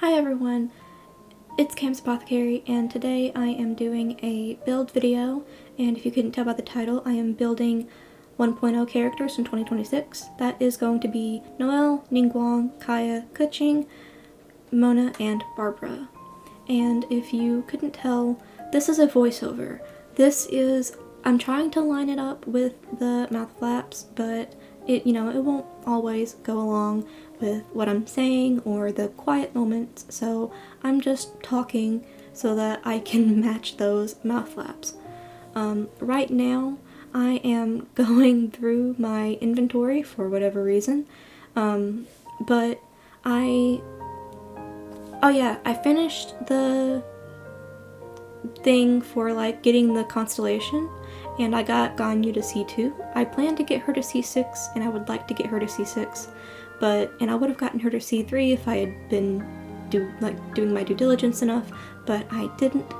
Hi everyone, it's KamsApothecary, and today I am doing a build video, and if you couldn't tell by the title, I am building 1.0 characters in 2026. That is going to be Noelle, Ningguang, Kaya, Keqing, Mona, and Barbara. And if you couldn't tell, this is a voiceover. I'm trying to line it up with the mouth flaps, but it won't always go along with what I'm saying or the quiet moments, so I'm just talking so that I can match those mouth flaps. Right now, I am going through my inventory for whatever reason, but I finished the thing for getting the constellation, and I got Ganyu to C2. I plan to get her to C6, and I would like to get her to C6, and I would have gotten her to C3 if I had been doing my due diligence enough, but I didn't.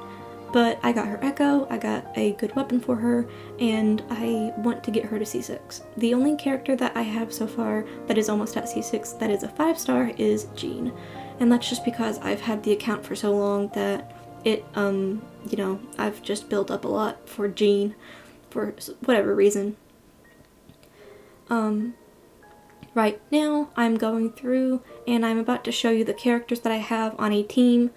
But I got her Echo, I got a good weapon for her, and I want to get her to C6. The only character that I have so far that is almost at C6 that is a 5-star is Jean. And that's just because I've had the account for so long that I've just built up a lot for Jean for whatever reason. Right now I'm going through and I'm about to show you the characters that I have on a team,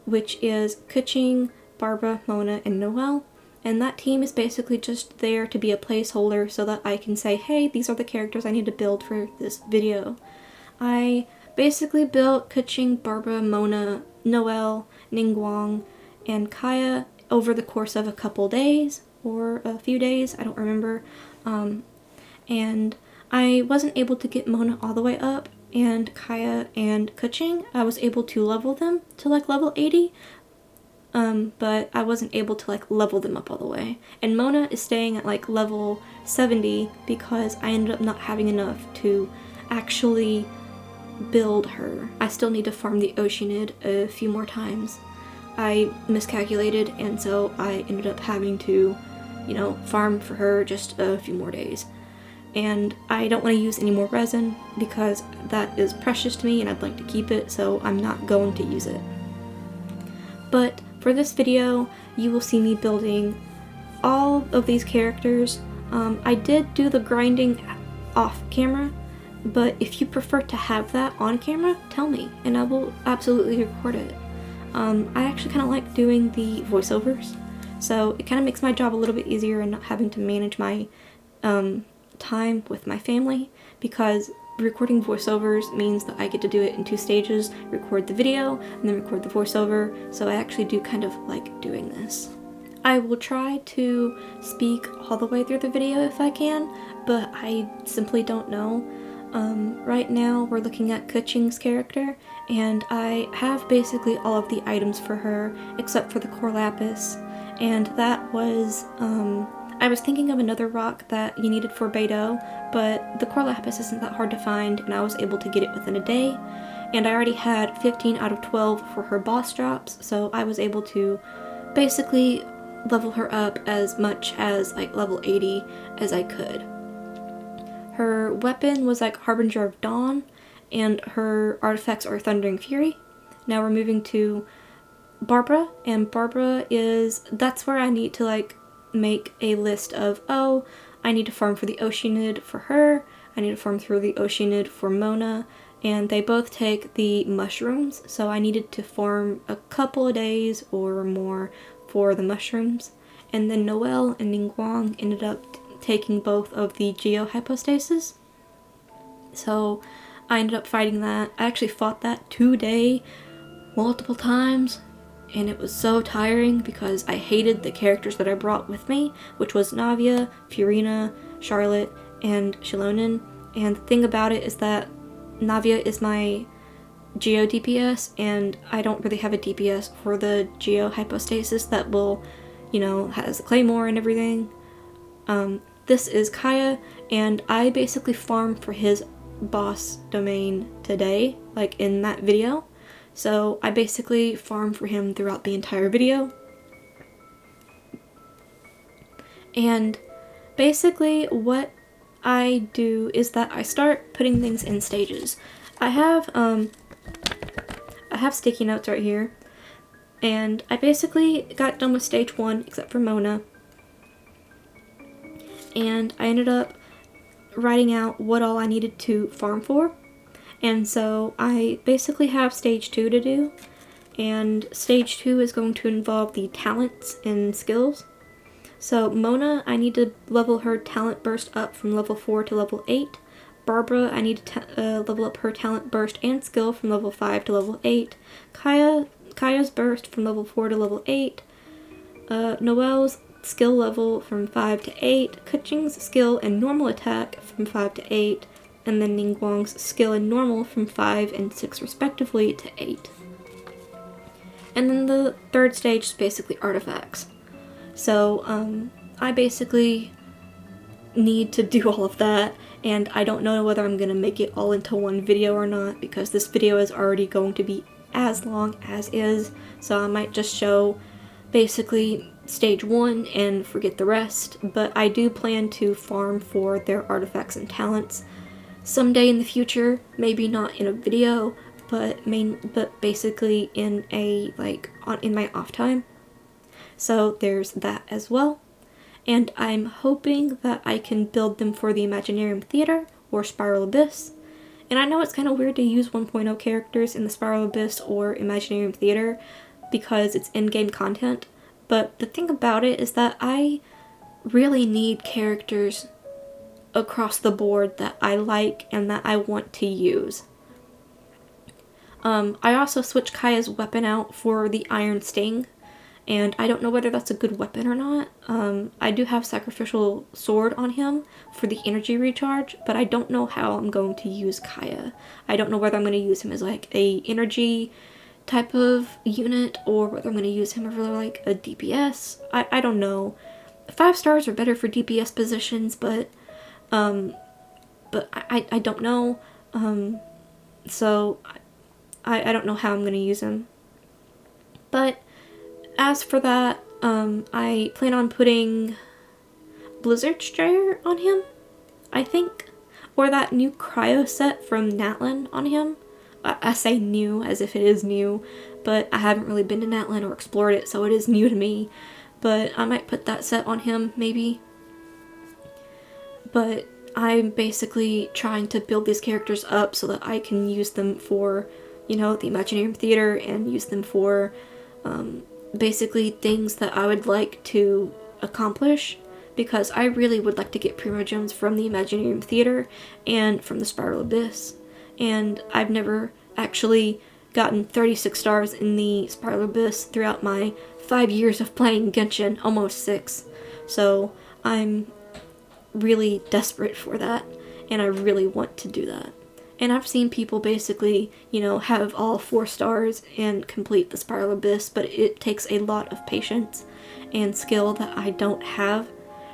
which is Keqing, Barbara, Mona, and Noelle. And that team is basically just there to be a placeholder so that I can say, hey, these are the characters I need to build for this video. I basically built Keqing, Barbara, Mona, Noelle, Ningguang, and Kaya over the course of a couple days, or a few days, I don't remember. And I wasn't able to get Mona all the way up, and Kaya and Keqing, I was able to level them to level 80, but I wasn't able to level them up all the way. And Mona is staying at level 70 because I ended up not having enough to actually build her. I still need to farm the Oceanid a few more times. I miscalculated, and so I ended up having to, farm for her just a few more days. And I don't want to use any more resin because that is precious to me and I'd like to keep it, so I'm not going to use it. But for this video, you will see me building all of these characters. I did do the grinding off camera, but if you prefer to have that on camera, tell me, and I will absolutely record it. I actually kind of like doing the voiceovers, so it kind of makes my job a little bit easier and not having to manage my time with my family, because recording voiceovers means that I get to do it in 2 stages, record the video and then record the voiceover, so I actually do kind of like doing this. I will try to speak all the way through the video if I can, but I simply don't know. Right now we're looking at Keqing's character, and I have basically all of the items for her except for the core lapis, and that was, I was thinking of another rock that you needed for Beidou, but the core lapis isn't that hard to find, and I was able to get it within a day, and I already had 15 out of 12 for her boss drops, so I was able to basically level her up as much as level 80 as I could. Her weapon was Harbinger of Dawn, and her artifacts are Thundering Fury. Now we're moving to Barbara, and Barbara that's where I need to make a list of, oh, I need to farm for the Oceanid for her, I need to farm through the Oceanid for Mona, and they both take the mushrooms, so I needed to farm a couple of days or more for the mushrooms. And then Noelle and Ningguang ended up taking both of the Geo-hypostasis, so I ended up fighting that. I actually fought that today multiple times, and it was so tiring because I hated the characters that I brought with me, which was Navia, Furina, Charlotte, and Xilonen. And the thing about it is that Navia is my Geo DPS, and I don't really have a DPS for the Geo Hypostasis that will, has a claymore and everything. This is Kaya, and I basically farmed for his boss domain today, in that video. So I basically farmed for him throughout the entire video. And basically what I do is that I start putting things in stages. I have have sticky notes right here. And I basically got done with stage 1, except for Mona. And I ended up writing out what all I needed to farm for. And so I basically have stage 2 to do. And stage 2 is going to involve the talents and skills. So Mona, I need to level her talent burst up from level 4 to level 8. Barbara, I need to level up her talent burst and skill from level 5 to level 8. Kaya's burst from level 4 to level 8. Noelle's skill level from 5 to 8. Kuching's skill and normal attack from 5 to 8. And then Ningguang's skill and normal from 5 and 6 respectively to 8. And then the third stage is basically artifacts. So I basically need to do all of that, and I don't know whether I'm going to make it all into one video or not, because this video is already going to be as long as is, so I might just show basically stage 1 and forget the rest, but I do plan to farm for their artifacts and talents someday in the future, maybe not in a video, but basically in a in my off time. So there's that as well. And I'm hoping that I can build them for the Imaginarium Theater or Spiral Abyss. And I know it's kind of weird to use 1.0 characters in the Spiral Abyss or Imaginarium Theater because it's in-game content, but the thing about it is that I really need characters across the board that I like and that I want to use. I also switched Kaya's weapon out for the Iron Sting, and I don't know whether that's a good weapon or not. I do have Sacrificial Sword on him for the energy recharge, but I don't know how I'm going to use Kaya. I don't know whether I'm going to use him as like a energy type of unit or whether I'm going to use him as like a DPS. I don't know. 5 stars are better for DPS positions, but I don't know. So I don't know how I'm going to use him. But as for that, I plan on putting Blizzard Strayer on him, I think. Or that new cryo set from Natlan on him. I say new as if it is new, but I haven't really been to Natlan or explored it, so it is new to me. But I might put that set on him, maybe. But I'm basically trying to build these characters up so that I can use them for, you know, the Imaginarium Theater and use them for basically things that I would like to accomplish, because I really would like to get Primogems from the Imaginarium Theater and from the Spiral Abyss, and I've never actually gotten 36 stars in the Spiral Abyss throughout my 5 years of playing Genshin, almost 6, so I'm really desperate for that, and I really want to do that. And I've seen people basically, you know, have all 4 stars and complete the Spiral Abyss, but it takes a lot of patience and skill that I don't have.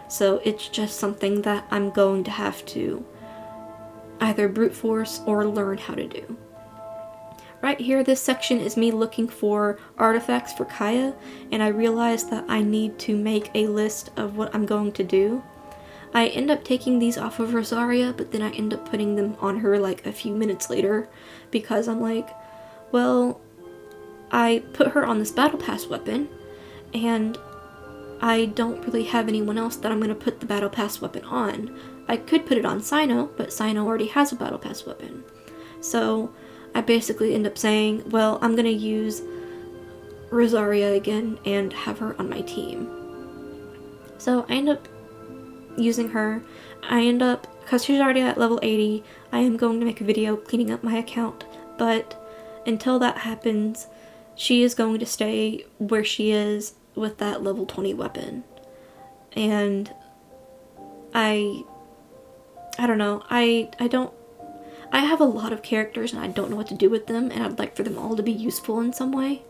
So it's just something that I'm going to have to either brute force or learn how to do. Right here, this section is me looking for artifacts for Kaya, and I realized that I need to make a list of what I'm going to do. I end up taking these off of Rosaria, but then I end up putting them on her like a few minutes later, because I'm like, well, I put her on this Battle Pass weapon, and I don't really have anyone else that I'm going to put the Battle Pass weapon on. I could put it on Sino, but Sino already has a Battle Pass weapon. So I basically end up saying, well, I'm going to use Rosaria again and have her on my team. So I end up using her. I end up, because she's already at level 80, I am going to make a video cleaning up my account, but until that happens, she is going to stay where she is with that level 20 weapon. And I don't know, I have a lot of characters and I don't know what to do with them, and I'd like for them all to be useful in some way.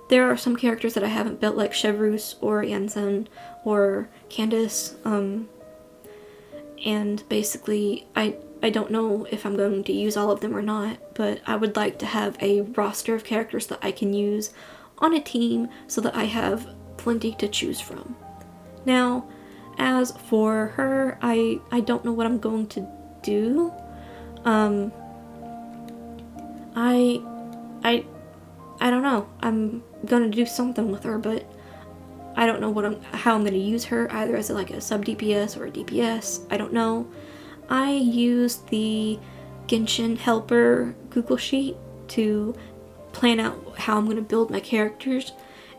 There are some characters that I haven't built, like Chevreuse or Yansen or Candace, and basically I don't know if I'm going to use all of them or not, but I would like to have a roster of characters that I can use on a team so that I have plenty to choose from. Now, as for her, I don't know what I'm going to do. I don't know. I'm gonna do something with her, but I don't know how I'm gonna use her, either as like a sub DPS or a DPS. I don't know. I use the Genshin helper Google sheet to plan out how I'm gonna build my characters,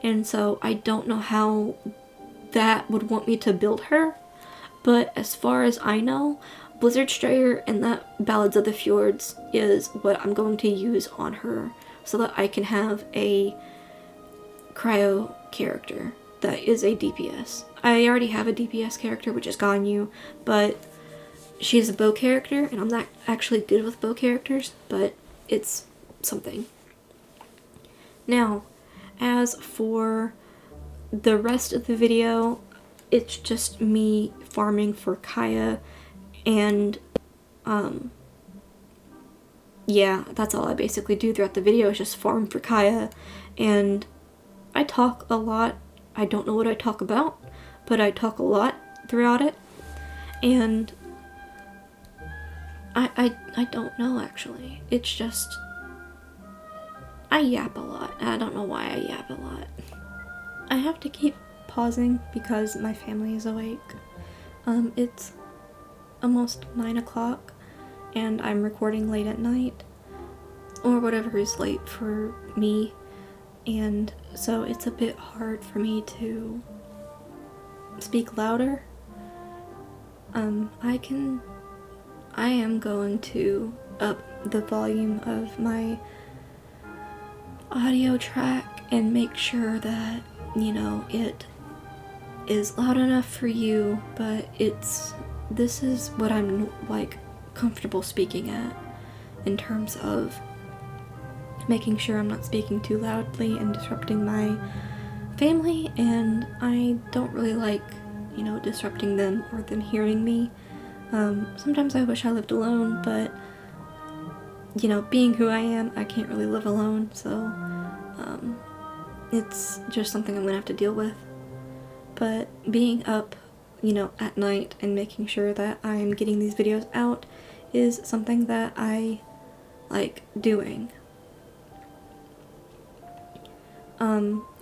and so I don't know how that would want me to build her. But as far as I know, Blizzard Strayer and that Ballads of the Fjords is what I'm going to use on her, so that I can have a cryo character that is a DPS. I already have a DPS character, which is Ganyu, but she's a bow character, and I'm not actually good with bow characters, but it's something. Now, as for the rest of the video, it's just me farming for Kaya, and yeah, that's all I basically do throughout the video, is just farm for Kaya. And I talk a lot. I don't know what I talk about, but I talk a lot throughout it, and I don't know, actually. It's just I yap a lot. I don't know why I yap a lot. I have to keep pausing because my family is awake. It's almost 9 o'clock and I'm recording late at night, or whatever is late for me, and so it's a bit hard for me to speak louder. I am going to up the volume of my audio track and make sure that, you know, it is loud enough for you, but this is what I'm like comfortable speaking at, in terms of making sure I'm not speaking too loudly and disrupting my family, and I don't really like, you know, disrupting them or them hearing me. Sometimes I wish I lived alone, but, you know, being who I am, I can't really live alone, so it's just something I'm gonna have to deal with. But being up, you know, at night and making sure that I'm getting these videos out is something that I like doing.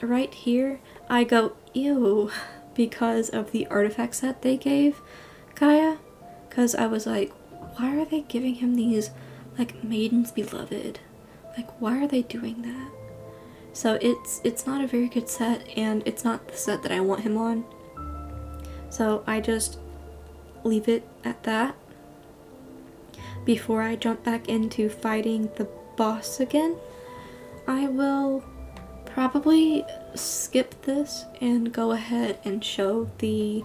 Right here, I go, ew, because of the artifact set they gave Kaya, because I was like, why are they giving him these, like, Maidens Beloved? Like, why are they doing that? So it's not a very good set, and it's not the set that I want him on. So I just leave it at that before I jump back into fighting the boss again. I will probably skip this and go ahead and show the,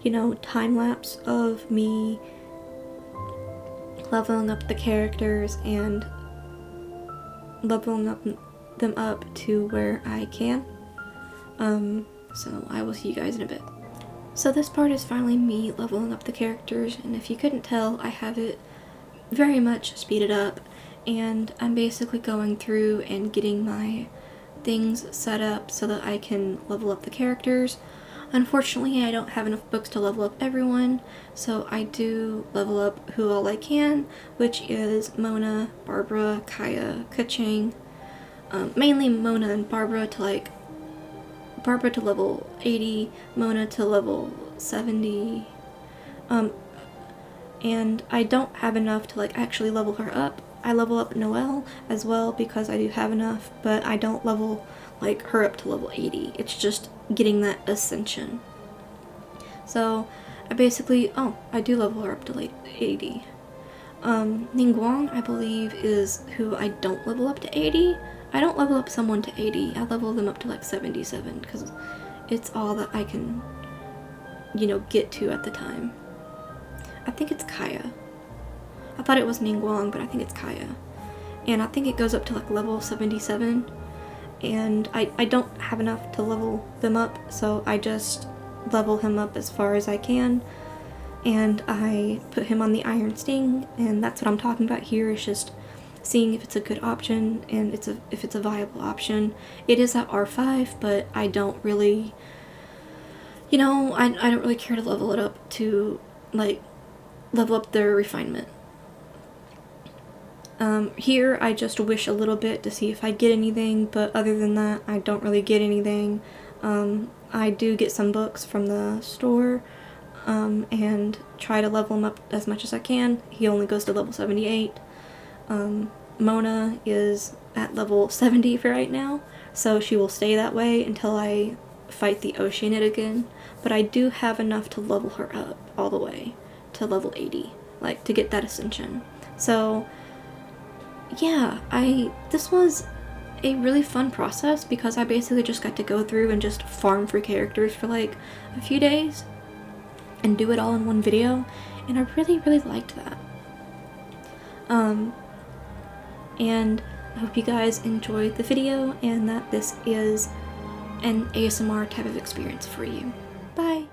you know, time lapse of me leveling up the characters and leveling them up to where I can. So I will see you guys in a bit. So this part is finally me leveling up the characters, and if you couldn't tell, I have it very much speeded up, and I'm basically going through and getting my things set up so that I can level up the characters. Unfortunately, I don't have enough books to level up everyone, so I do level up who all I can, which is Mona, Barbara, Kaya, Keqing, mainly Mona and Barbara to like Barbara to level 80, Mona to level 70, and I don't have enough to like actually level her up. I level up Noelle as well because I do have enough, but I don't level like her up to level 80. It's just getting that ascension. So I basically, I do level her up to like 80. Ningguang, I believe, is who I don't level up to 80. I don't level up someone to 80. I level them up to like 77 because it's all that I can, you know, get to at the time. I think it's Kaya. I thought it was Ningguang, but I think it's Kaya. And I think it goes up to like level 77. And I don't have enough to level them up, so I just level him up as far as I can. And I put him on the Iron Sting, and that's what I'm talking about here, is just seeing if it's a good option and if it's a viable option. It is at R5, but I don't really, you know, I don't really care to level it up to, like, level up their refinement. Here I just wish a little bit to see if I get anything, but other than that I don't really get anything. I do get some books from the store and try to level him up as much as I can. He only goes to level 78. Mona is at level 70 for right now, so she will stay that way until I fight the Oceanid again, but I do have enough to level her up all the way to level 80, like to get that ascension. So yeah, this was a really fun process because I basically just got to go through and just farm for characters for like a few days and do it all in one video, and I really liked that. And I hope you guys enjoyed the video and that this is an ASMR type of experience for you. Bye!